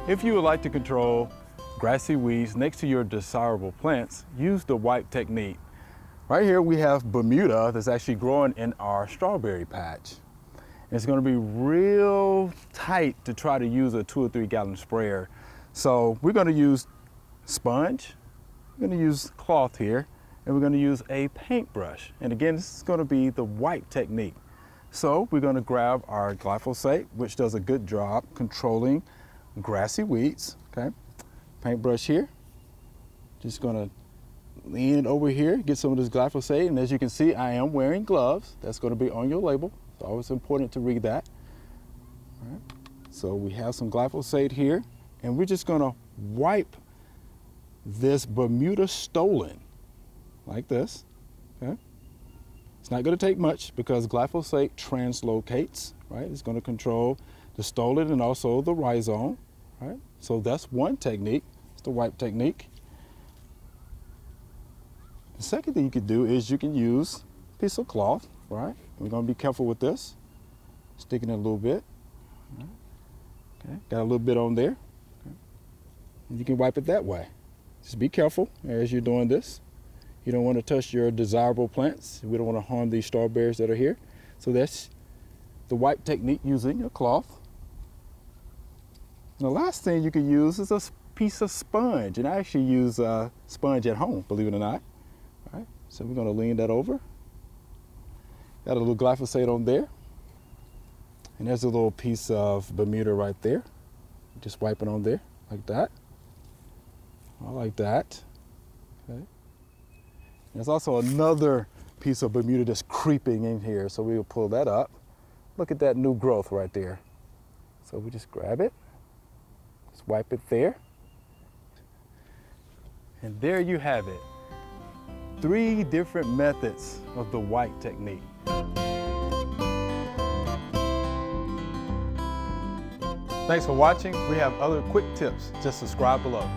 If you would like to control grassy weeds next to your desirable plants, use the wipe technique. Right here we have Bermuda that's actually growing in our strawberry patch. It's going to be real tight to try to use a 2 or 3 gallon sprayer. So we're going to use sponge, we're going to use cloth here, and we're going to use a paintbrush. And again, this is going to be the wipe technique. So we're going to grab our glyphosate, which does a good job controlling grassy weeds. Okay, paintbrush here. Just going to lean it over here, get some of this glyphosate. And as you can see, I am wearing gloves. That's going to be on your label. It's always important to read that. All right. So we have some glyphosate here, and we're just going to wipe this Bermuda stolon like this. Okay. It's not going to take much because glyphosate translocates, right? It's going to control the stolon and also the rhizome, right? So that's one technique. It's the wipe technique. The second thing you could do is you can use a piece of cloth, right? We're going to be careful with this. Sticking it a little bit. Right. Okay, got a little bit on there. Okay. And you can wipe it that way. Just be careful as you're doing this. You don't want to touch your desirable plants. We don't want to harm these strawberries that are here. So that's the wipe technique using a cloth. And the last thing you can use is a piece of sponge. And I actually use a sponge at home, believe it or not. All right, so we're going to lean that over. Got a little glyphosate on there. And there's a little piece of Bermuda right there. Just wipe it on there like that. I like that. Okay. There's also another piece of Bermuda that's creeping in here, so we'll pull that up. Look at that new growth right there. So we just grab it, just wipe it there. And there you have it. 3 different methods of the wipe technique. Thanks for watching. We have other quick tips. Just subscribe below.